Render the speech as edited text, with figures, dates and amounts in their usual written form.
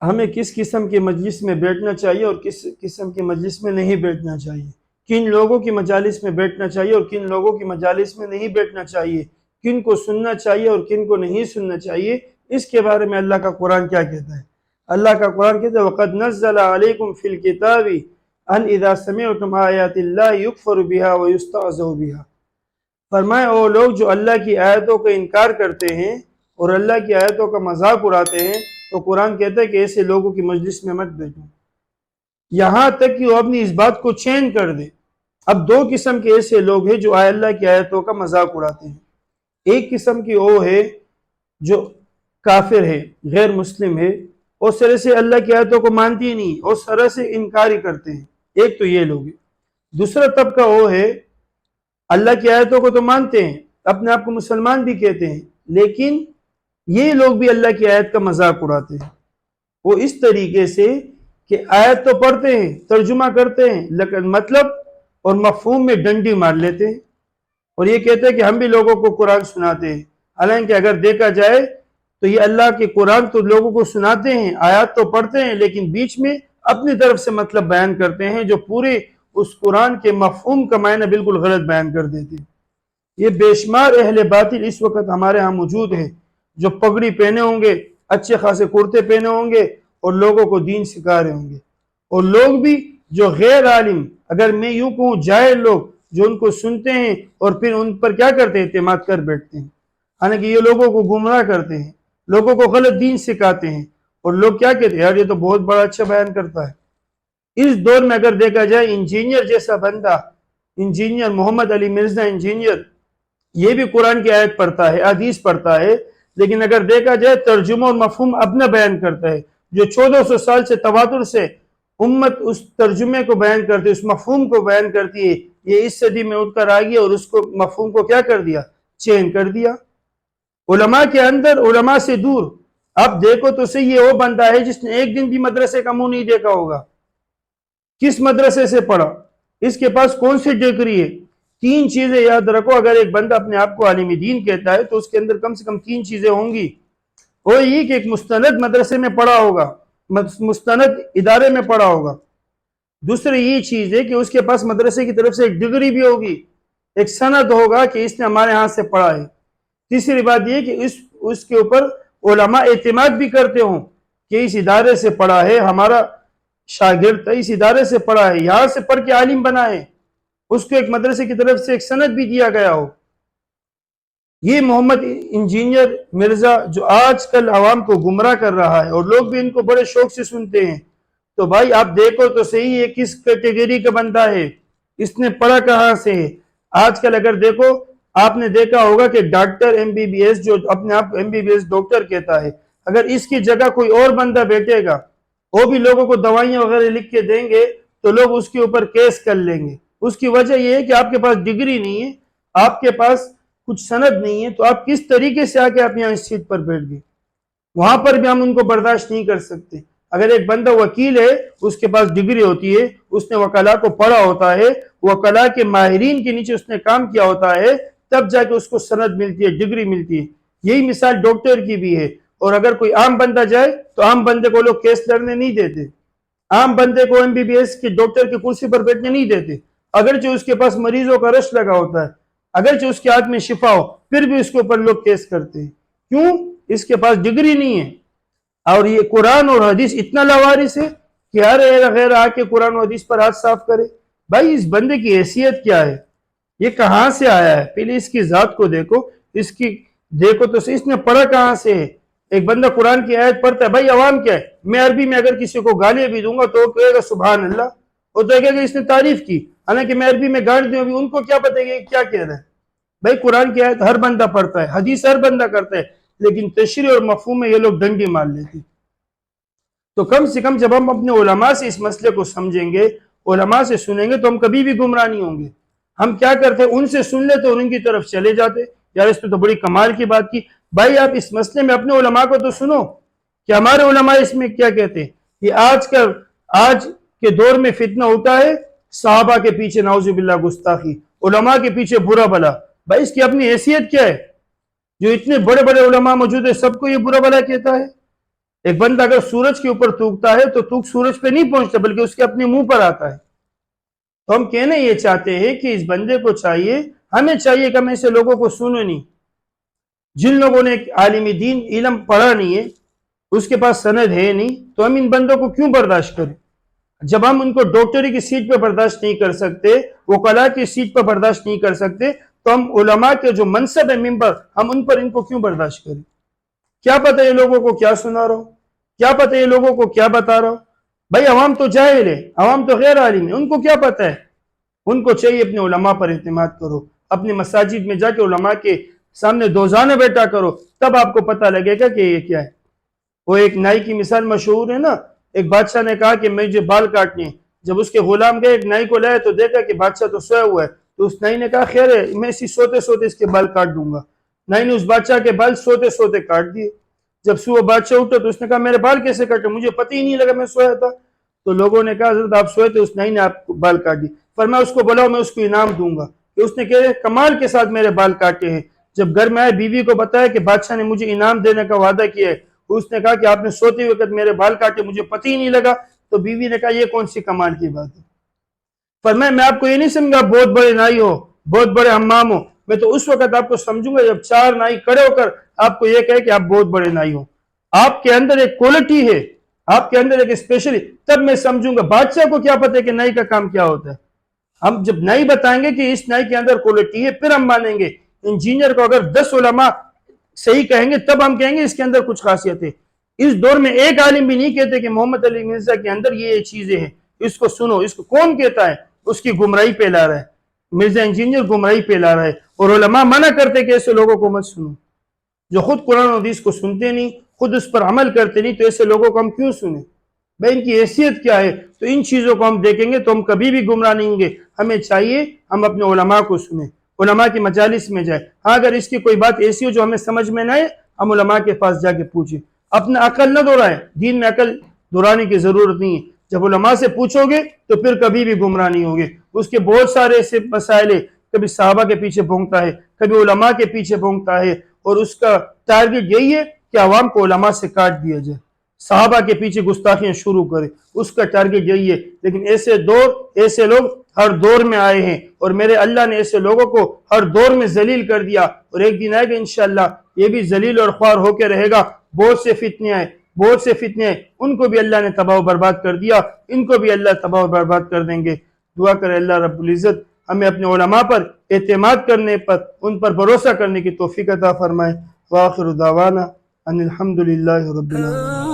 ہمیں کس قسم کے مجلس میں بیٹھنا چاہیے اور کس قسم کے مجلس میں نہیں بیٹھنا چاہیے، کن لوگوں کی مجالس میں بیٹھنا چاہیے اور کن لوگوں کی مجالس میں نہیں بیٹھنا چاہیے، کن کو سننا چاہیے اور کن کو نہیں سننا چاہیے، اس کے بارے میں اللہ کا قرآن کیا کہتا ہے؟ اللہ کا قرآن کہتا ہے وَقَدْ نَزَّلَ عَلَيْكُمْ فِي الْكِتَابِ أَنْ إِذَا سَمِعْتُمْ آيَاتِ اللَّهِ يُكْفَرُ بِهَا وَيُسْتَهْزَأُ بِهَا، فرمائے وہ لوگ جو اللہ کی آیتوں کا انکار کرتے ہیں اور اللہ کی آیتوں کا مذاق اڑاتے ہیں، تو قرآن کہتا ہے کہ ایسے لوگوں کی مجلس میں مت بیٹھو، یہاں تک کہ وہ اپنی اس بات کو چین کر دے۔ اب دو قسم کے ایسے لوگ ہیں جو اللہ کی آیتوں کا مذاق اڑاتے ہیں۔ ایک قسم کی وہ ہے جو کافر ہے، غیر مسلم ہے، اور سرے سے اللہ کی آیتوں کو مانتی نہیں اور سرے سے انکار ہی کرتے ہیں، ایک تو یہ لوگ ہیں۔ دوسرا طبقہ وہ ہے اللہ کی آیتوں کو تو مانتے ہیں، اپنے آپ کو مسلمان بھی کہتے ہیں، لیکن یہ لوگ بھی اللہ کی آیت کا مذاق اڑاتے ہیں۔ وہ اس طریقے سے کہ آیت تو پڑھتے ہیں، ترجمہ کرتے ہیں، لیکن مطلب اور مفہوم میں ڈنڈی مار لیتے ہیں، اور یہ کہتے ہیں کہ ہم بھی لوگوں کو قرآن سناتے ہیں۔ حالانکہ اگر دیکھا جائے تو یہ اللہ کے قرآن تو لوگوں کو سناتے ہیں، آیات تو پڑھتے ہیں، لیکن بیچ میں اپنی طرف سے مطلب بیان کرتے ہیں جو پورے اس قرآن کے مفہوم کا معنی بالکل غلط بیان کر دیتے ہیں۔ یہ بے شمار اہل باطل اس وقت ہمارے ہاں موجود ہیں جو پگڑی پہنے ہوں گے، اچھے خاصے کرتے پہنے ہوں گے اور لوگوں کو دین سکھا رہے ہوں گے، اور لوگ بھی جو غیر عالم، اگر میں یوں کہوں جاہل لوگ، جو ان کو سنتے ہیں اور پھر ان پر کیا کرتے ہیں؟ اعتماد کر بیٹھتے ہیں، حالانکہ یہ لوگوں کو گمراہ کرتے ہیں، لوگوں کو غلط دین سکھاتے ہیں، اور لوگ کیا کہتے ہیں؟ یار یہ تو بہت بڑا اچھا بیان کرتا ہے۔ اس دور میں اگر دیکھا جائے انجینئر جیسا بندہ، انجینئر محمد علی مرزا انجینئر، یہ بھی قرآن کی آیت پڑھتا ہے، حدیث پڑھتا ہے، لیکن اگر دیکھا جائے ترجمہ اور مفہوم اپنا بیان کرتا ہے، جو 1400 سال سے تواتر سے امت اس ترجمے کو بیان کرتی ہے، اس مفہوم کو بیان کرتی ہے، یہ اس صدی میں اٹھ کر آگیا اور اس کو مفہوم کو کیا کر دیا؟ چین کر دیا۔ علماء کے اندر، علماء سے دور۔ اب دیکھو تو صحیح، یہ وہ بندہ ہے جس نے ایک دن بھی مدرسے کا منہ نہیں دیکھا ہوگا۔ کس مدرسے سے پڑھا؟ اس کے پاس کون سی ڈگری ہے؟ تین چیزیں یاد رکھو، اگر ایک بندہ اپنے آپ کو عالم دین کہتا ہے تو اس کے اندر کم سے کم تین چیزیں ہوں گی۔ وہ یہ کہ ایک مستند مدرسے میں پڑھا ہوگا، مستند ادارے میں پڑھا ہوگا۔ دوسری یہ چیز ہے کہ اس کے پاس مدرسے کی طرف سے ایک ڈگری بھی ہوگی، ایک سند ہوگا کہ اس نے ہمارے ہاں سے پڑھا ہے۔ تیسری بات یہ کہ اس کے اوپر علماء اعتماد بھی کرتے ہوں کہ اس ادارے سے پڑھا ہے، ہمارا شاگرد اس ادارے سے پڑھا ہے، یہاں سے پڑھ کے عالم بنا ہے، اس کو ایک مدرسے کی طرف سے ایک سند بھی دیا گیا ہو۔ یہ محمد انجینئر مرزا جو آج کل عوام کو گمراہ کر رہا ہے اور لوگ بھی ان کو بڑے شوق سے سنتے ہیں، تو بھائی آپ دیکھو تو صحیح ہے کس کیٹیگری کا بندہ ہے، اس نے پڑھا کہاں سے ہے۔ آج کل اگر دیکھو، آپ نے دیکھا ہوگا کہ doctor M B B S جو اپنے آپ M B B S doctor کہتا ہے، اگر اس کی جگہ کوئی اور بندہ بیٹھے گا، وہ بھی لوگوں کو دوائیاں وغیرہ لکھ کے دیں گے تو لوگ اس کے اوپر کیس کر لیں گے۔ اس کی وجہ یہ ہے کہ آپ کے پاس ڈگری نہیں ہے، آپ کے پاس کچھ سند نہیں ہے، تو آپ کس طریقے سے آ کے آپ یہاں اس سیٹ پر بیٹھ گئے؟ وہاں پر بھی ہم ان کو برداشت نہیں کر سکتے۔ اگر ایک بندہ وکیل ہے، اس کے پاس ڈگری ہوتی ہے، اس نے وکلا کو پڑھا ہوتا ہے، وکلا کے ماہرین کے نیچے اس نے کام کیا ہوتا ہے، تب جا کے اس کو سند ملتی ہے، ڈگری ملتی ہے۔ یہی مثال ڈاکٹر کی بھی ہے۔ اور اگر کوئی عام بندہ جائے تو عام بندے کو لوگ کیس لڑنے نہیں دیتے، عام بندے کو ایم بی بی ایس کے ڈاکٹر کی کرسی پر بیٹھنے نہیں دیتے، اگرچہ اس کے پاس مریضوں کا رش لگا ہوتا ہے، اگرچہ اس کے ہاتھ میں شفا ہو، پھر بھی اس کے اوپر لوگ کیس کرتے ہیں۔ کیوں؟ اس کے پاس ڈگری نہیں ہے۔ اور یہ قرآن اور حدیث اتنا لاوارث ہے کہ ہر غیر آ کے قرآن و حدیث پر ہاتھ صاف کرے۔ بھائی اس بندے کی حیثیت کیا ہے؟ یہ کہاں سے آیا ہے؟ پہلے اس کی ذات کو دیکھو، اس کی دیکھو تو اس نے پڑھا کہاں سے ہے؟ ایک بندہ قرآن کی آیت پڑھتا ہے، بھائی عوام کیا ہے؟ میں عربی میں اگر کسی کو گالیاں بھی دوں گا تو وہ کہے گا سبحان اللہ، وہ تو کہے گا اس نے تعریف کی، حالانکہ میں عربی میں گالی دوں گی، ان کو کیا پتہ کہ کیا کہہ رہا ہے؟ بھائی قرآن کی آیت ہر بندہ پڑھتا ہے، حدیث ہر بندہ کرتا ہے، لیکن تشریح اور مفہوم میں یہ لوگ ڈنڈی مار لیتے۔ تو کم سے کم جب ہم اپنے علماء سے اس مسئلے کو سمجھیں گے، علماء سے سنیں گے، تو ہم کبھی بھی گمراہ نہیں ہوں گے۔ ہم کیا کرتے ہیں؟ ان سے سن لیتے اور ان کی طرف چلے جاتے، یار اس نے تو بڑی کمال کی بات کی۔ بھائی آپ اس مسئلے میں اپنے علماء کو تو سنو کہ ہمارے علماء اس میں کیا کہتے ہیں۔ یہ آج کے دور میں فتنہ اٹھا ہے، صحابہ کے پیچھے نعوذ باللہ گستاخی، علماء کے پیچھے برا بلا۔ بھائی اس کی اپنی حیثیت کیا ہے؟ جو اتنے بڑے بڑے علماء موجود ہیں، سب کو یہ برا بلا کہتا ہے۔ ایک بندہ اگر سورج کے اوپر تھوکتا ہے تو تھوک سورج پہ نہیں پہنچتا بلکہ اس کے اپنے منہ پر آتا ہے. تو ہم کہنے یہ چاہتے ہیں کہ اس بندے کو چاہیے، ہمیں چاہیے کہ ہم ایسے لوگوں کو سنیں نہیں. جن لوگوں نے ایک عالم دین علم پڑھا نہیں ہے، اس کے پاس سند ہے نہیں، تو ہم ان بندوں کو کیوں برداشت کریں؟ جب ہم ان کو ڈاکٹری کی سیٹ پہ برداشت نہیں کر سکتے، وکلاء کی سیٹ پہ برداشت نہیں کر سکتے، تو ہم علماء کے جو منصب ہے ممبر، ہم ان پر ان کو کیوں برداشت کریں؟ کیا پتہ یہ لوگوں کو کیا سنا رہا ہو، کیا پتہ یہ لوگوں کو کیا بتا رہا ہو. بھائی عوام تو جاہل ہے، عوام تو غیر عالم ہے، ان کو کیا پتہ ہے؟ ان کو چاہیے اپنے علماء پر اعتماد کرو، اپنے مساجد میں جا کے علماء کے سامنے دوزانہ بیٹھا کرو، تب آپ کو پتہ لگے گا کہ یہ کیا ہے. وہ ایک نائی کی مثال مشہور ہے نا. ایک بادشاہ نے کہا کہ مجھے بال کاٹنے ہیں. جب اس کے غلام گئے ایک نائی کو لائے تو دیکھا کہ بادشاہ تو سویا ہوا ہے. تو اس نائی نے کہا خیر ہے، میں اسی سوتے سوتے اس کے بال کاٹ دوں گا. نائی نے اس بادشاہ کے بال سوتے سوتے کاٹ دیے. جب صبح بادشاہ اٹھا تو اس نے کہا میرے بال کیسے کاٹے، مجھے پتہ ہی نہیں لگا میں سویا تھا. تو لوگوں نے کہا حضرت آپ سوئے تھے، اس نائی نے آپ کو بال کاٹ دی. فرمایا اس کو بلاؤ، میں اس کو انعام دوں گا. کہ اس نے کہا کمال کے ساتھ میرے بال کاٹے ہیں. جب گھر میں آئے بیوی کو بتایا کہ بادشاہ نے مجھے انعام دینے کا وعدہ کیا ہے، اس نے کہا کہ آپ نے سوتے وقت میرے بال کاٹے، مجھے پتہ ہی نہیں لگا. تو بیوی نے کہا یہ کون سی کمال کی بات ہے؟ فرمایا میں آپ کو یہ نہیں سمجھا بہت بڑے نائی ہو، بہت بڑے حمام ہو. میں تو اس وقت آپ کو سمجھوں گا جب 4 نائی کھڑے ہو کر آپ کو یہ کہے کہ آپ بہت بڑے نائی ہو. آپ کے اندر ایک کوالٹی ہے، آپ کے اندر ایک اسپیشلی، تب میں سمجھوں گا. بادشاہ کو کیا پتہ ہے کہ نائی کا کام کیا ہوتا ہے؟ ہم جب نائی بتائیں گے کہ اس نائی کے اندر کوالٹی ہے پھر ہم مانیں گے. انجینئر کو اگر 10 علماء صحیح کہیں گے تب ہم کہیں گے اس کے اندر کچھ خاصیت ہے. اس دور میں ایک عالم بھی نہیں کہتے کہ محمد علی مرزا کے اندر یہ چیزیں ہیں، اس کو سنو. اس کو کون کہتا ہے؟ اس کی گمراہی پھیلا رہا ہے. مرزا انجینئر گمراہی پھیلا رہا ہے، اور علماء منع کرتے کہ ایسے لوگوں کو مت سنو. جو خود قرآن و حدیث کو سنتے نہیں، خود اس پر عمل کرتے نہیں، تو ایسے لوگوں کو ہم کیوں سنیں؟ بھائی ان کی حیثیت کیا ہے؟ تو ان چیزوں کو ہم دیکھیں گے تو ہم کبھی بھی گمراہ نہیں ہوں گے. ہمیں چاہیے ہم اپنے علماء کو سنیں، علماء کی مجالس میں جائیں. ہاں اگر اس کی کوئی بات ایسی ہو جو ہمیں سمجھ میں نہ آئے، ہم علماء کے پاس جا کے پوچھیں. اپنا عقل نہ دورائیں، دین میں عقل دورانے کی ضرورت نہیں ہے. جب علماء سے پوچھو گے تو پھر کبھی بھی گمراہ نہیں ہوگے. اس کے بہت سارے ایسے مسائل ہیں، کبھی صحابہ کے پیچھے بھونکتا ہے، کبھی علماء کے پیچھے بھونکتا ہے، اور اس کا ٹارگٹ یہی ہے کہ عوام کو علماء سے کاٹ دیا جائے، صحابہ کے پیچھے گستاخیاں شروع کرے. اس کا ٹارگٹ یہی ہے. لیکن ایسے لوگ ہر دور میں آئے ہیں، اور میرے اللہ نے ایسے لوگوں کو ہر دور میں ذلیل کر دیا، اور ایک دن آئے گا انشاءاللہ یہ بھی ذلیل اور خوار ہو کے رہے گا. بہت سے فتنے آئے، بہت سے فتنے آئے، ان کو بھی اللہ نے تباہ و برباد کر دیا، ان کو بھی اللہ تباہ و برباد کر دیں گے. دعا کرے اللہ رب العزت ہمیں اپنے علماء پر اعتماد کرنے پر، ان پر بھروسہ کرنے کی توفیق عطا فرمائے. وآخر دعوانا ان الحمد للہ رب العالمین.